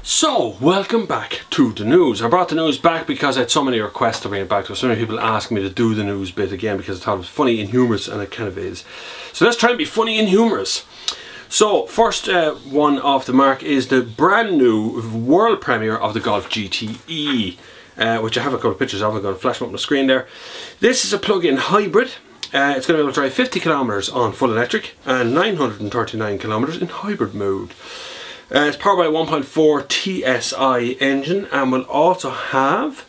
So, welcome back to the news. I brought the news back because I had so many requests to bring it back to. So many people asking me to do the news bit again because I thought it was funny and humorous, and it kind of is. So let's try and be funny and humorous. So, first one off the mark is the brand new world premiere of the Golf GTE, which I have a couple of pictures of. I'm going to flash them up on the screen there. This is a plug-in hybrid. It's going to be able to drive 50 kilometers on full electric and 939 kilometers in hybrid mode. It's powered by a 1.4 TSI engine and will also have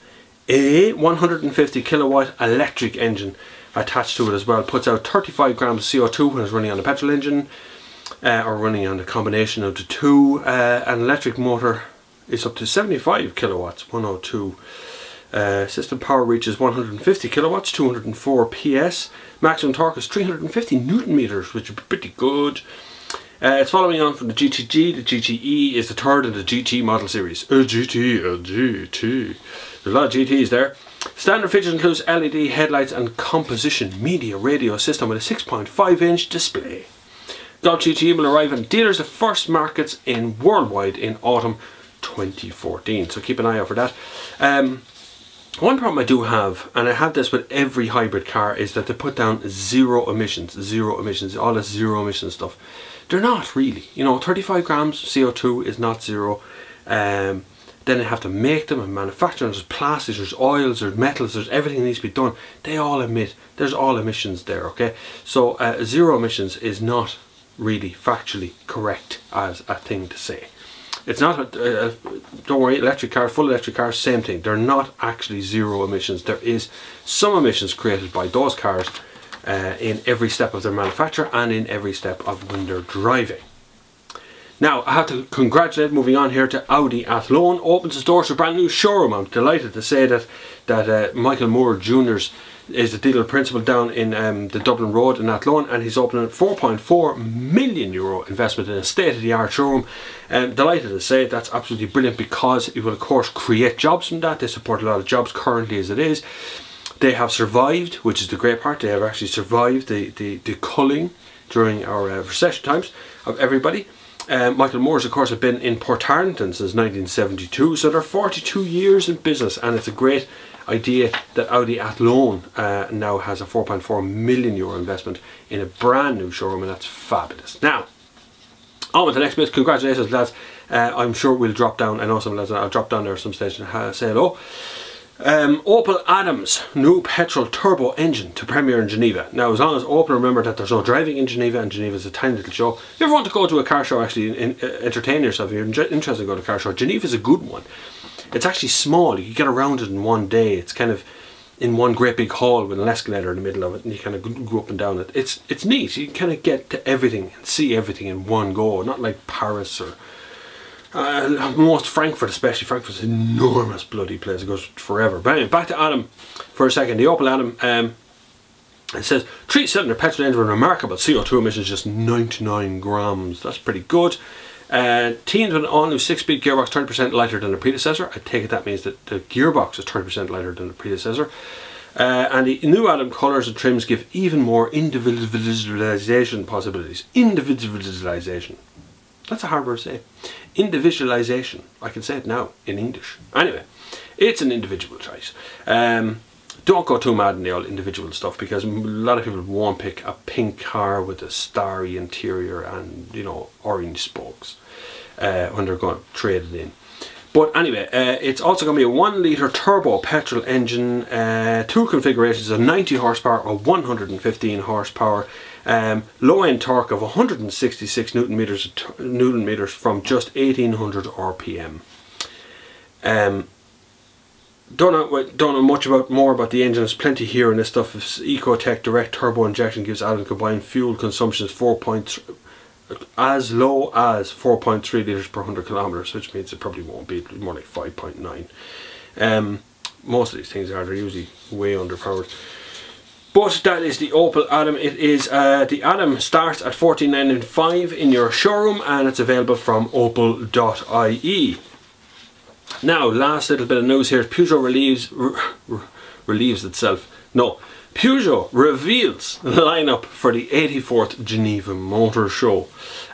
a 150 kilowatt electric engine attached to it as well. It puts out 35 grams of CO2 when it's running on a petrol engine or running on a combination of the two. An electric motor is up to 75 kilowatts, 102. System power reaches 150 kilowatts, 204 PS. Maximum torque is 350 newton meters, which is pretty good. It's following on from the GTG. The GTE is the third in the GT model series. A GT. There's a lot of GTs there. Standard features includes LED headlights and composition media radio system with a 6.5 inch display. Golf GTE will arrive in dealers the first markets in worldwide in autumn 2014. So keep an eye out for that. One problem I do have, and I have this with every hybrid car, is that they put down zero emissions, all this zero emission stuff. They're not really, you know. 35 grams CO2 is not zero. Then they have to make them and manufacture them. There's plastics, there's oils, there's metals, there's everything that needs to be done. They all emit, there's all emissions there, okay? So zero emissions is not really factually correct as a thing to say. It's not, don't worry, electric cars, full electric cars, same thing. They're not actually zero emissions. There is some emissions created by those cars in every step of their manufacture and in every step of when they're driving. Now, I have to congratulate, moving on here, to Audi Athlone opens its doors to a brand new showroom. I'm delighted to say that Michael Moore Jr. is the dealer principal down in the Dublin Road in Athlone, and he's opening a €4.4 million investment in a state-of-the-art showroom. Delighted to say that's absolutely brilliant, because it will of course create jobs from that. They support a lot of jobs currently as it is. They have survived, which is the great part. They have actually survived the culling during our recession times of everybody. Michael Moore's of course have been in Portarlington since 1972, so they're 42 years in business, and it's a great idea that Audi Athlone now has a €4.4 million investment in a brand new showroom, and that's fabulous. Now, on with the next bit. Congratulations, lads. I'm sure we'll drop down. I know some lads, I'll drop down there at some stage and say hello. Opel Adams new petrol turbo engine to premiere in Geneva. Now, as long as Opel remember that there's no driving in Geneva, and Geneva is a tiny little show. If you ever want to go to a car show, actually entertain yourself, if you're interested to go to a car show, Geneva is a good one. It's actually small. You can get around it in one day. It's kind of in one great big hall with an escalator in the middle of it, and you kind of go up and down it. It's neat. You kind of get to everything and see everything in one go. Not like Paris or most Frankfurt, especially. Frankfurt's an enormous bloody place. It goes forever. But anyway, back to Adam for a second. The Opel Adam, it says 3-cylinder petrol engine with remarkable CO2 emissions, just 99 grams. That's pretty good. Teamed with an all-new 6-speed gearbox, 30% lighter than the predecessor. I take it that means that the gearbox is 30% lighter than the predecessor. And the new Adam colours and trims give even more individualization possibilities. Individualization. That's a hard word to say. Individualization. I can say it now in English. Anyway, it's an individual choice. Don't go too mad in the old individual stuff, because a lot of people won't pick a pink car with a starry interior and, you know, orange spokes when they're going to trade it in. But anyway, it's also going to be a 1 litre turbo petrol engine, two configurations of 90 horsepower or 115 horsepower, low-end torque of 166 newton meters from just 1800 RPM. Don't know much more about the engine. There's plenty here in this stuff. Ecotech direct turbo injection gives Adam combined fuel consumption as low as 4.3 litres per 100 kilometers, which means it probably won't be, more like 5.9. Most of these things they're usually way underpowered. But that is the Opel Adam. It is the Adam starts at $14,995 in your showroom, and it's available from opel.ie. Now, last little bit of news here. Peugeot relieves itself. No, Peugeot reveals the lineup for the 84th Geneva Motor Show.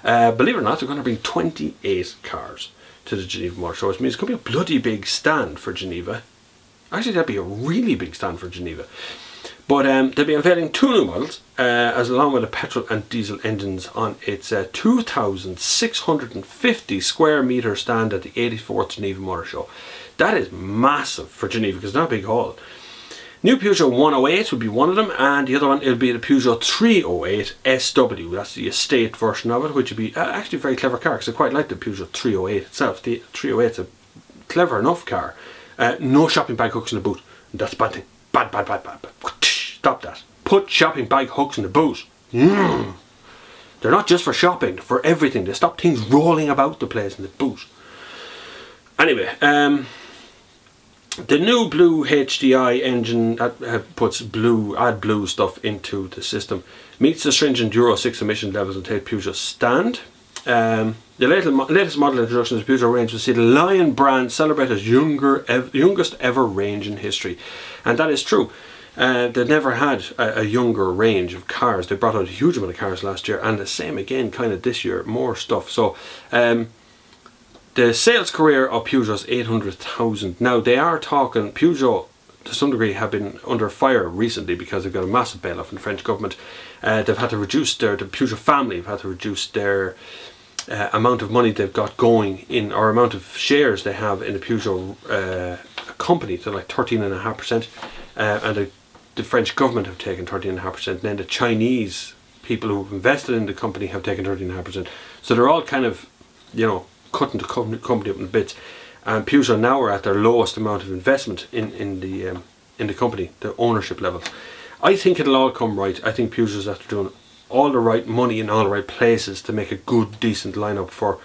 Believe it or not, they're going to bring 28 cars to the Geneva Motor Show, which means it's going to be a bloody big stand for Geneva. Actually, that'd be a really big stand for Geneva. But they'll be unveiling 2 new models, as along with the petrol and diesel engines on its 2,650 square metre stand at the 84th Geneva Motor Show. That is massive for Geneva because it's not a big hall. New Peugeot 108 will be one of them, and the other one will be the Peugeot 308 SW. That's the estate version of it, which would be actually a very clever car, because I quite like the Peugeot 308 itself. The 308 is a clever enough car. No shopping bag hooks in the boot. That's a bad thing. Bad, bad, bad, bad, bad. Stop that. Put shopping bag hooks in the boot. They're not just for shopping, they're for everything. They stop things rolling about the place in the boot. Anyway, the new blue HDI engine that puts blue stuff into the system meets the stringent Euro 6 emission levels and take Peugeot's stand. The latest model introduction to the Peugeot range will see the Lion brand celebrate its youngest ever range in history, and that is true. They never had a younger range of cars. They brought out a huge amount of cars last year, and the same again kind of this year, more stuff. So the sales career of Peugeot's 800,000. Now they are talking, Peugeot to some degree have been under fire recently because they've got a massive bailout from the French government. They've had to reduce the Peugeot family have had to reduce their amount of money they've got going in, or amount of shares they have in the Peugeot company to like 13.5%, and the French government have taken 13.5%, and then the Chinese people who've invested in the company have taken 13.5%. So they're all kind of, you know, cutting the company up in bits, and Peugeot now are at their lowest amount of investment in the company, the ownership levels. I think it'll all come right. I think Peugeot's after doing all the right money in all the right places to make a good, decent lineup for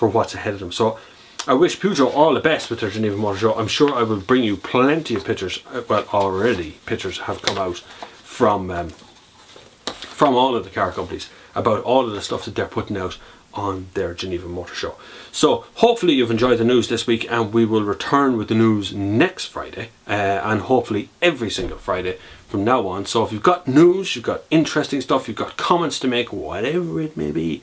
what's ahead of them. So I wish Peugeot all the best with their Geneva Motor Show. I'm sure I will bring you plenty of pictures. Well, already pictures have come out from all of the car companies about all of the stuff that they're putting out on their Geneva Motor Show. So hopefully you've enjoyed the news this week, and we will return with the news next Friday, and hopefully every single Friday from now on. So if you've got news, you've got interesting stuff, you've got comments to make, whatever it may be,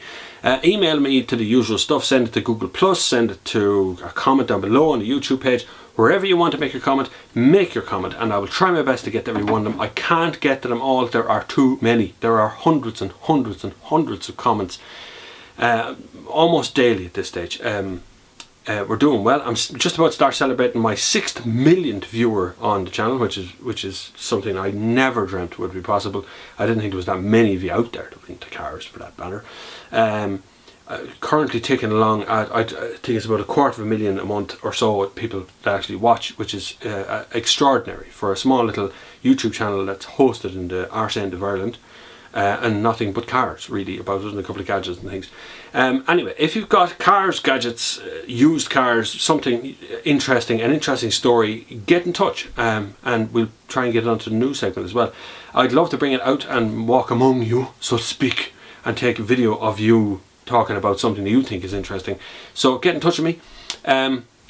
email me to the usual stuff. Send it to Google+, send it to a comment down below on the YouTube page. Wherever you want to make your comment, make your comment, and I will try my best to get to every one of them. I can't get to them all, there are too many. There are hundreds and hundreds and hundreds of comments almost daily at this stage. We're doing well. I'm just about to start celebrating my 6th millionth viewer on the channel, which is something I never dreamt would be possible. I didn't think there was that many of you out there that were into cars, for that matter. Currently ticking along at, I think it's about 250,000 a month or so people that actually watch, which is extraordinary for a small little YouTube channel that's hosted in the arse end of Ireland. And nothing but cars, really, about it, and a couple of gadgets and things. Anyway, if you've got cars, gadgets, used cars, something interesting, an interesting story, get in touch, and we'll try and get it onto the news segment as well. I'd love to bring it out and walk among you, so to speak, and take a video of you talking about something that you think is interesting. So get in touch with me.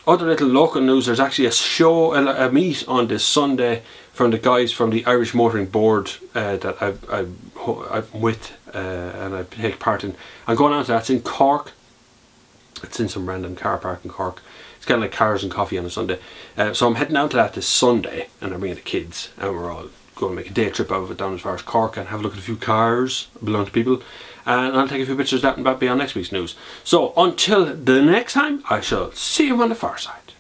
Other little local news, there's actually a show, a meet on this Sunday from the guys from the Irish Motoring Board that I'm with and I take part in. I'm going on to that. It's in Cork. It's in some random car park in Cork. It's kind of like cars and coffee on a Sunday. So I'm heading down to that this Sunday, and I'm bringing the kids, and we're all going to make a day trip out of it down as far as Cork and have a look at a few cars that belong to people. And I'll take a few pictures of that and that'll be on next week's news. So until the next time, I shall see you on the far side.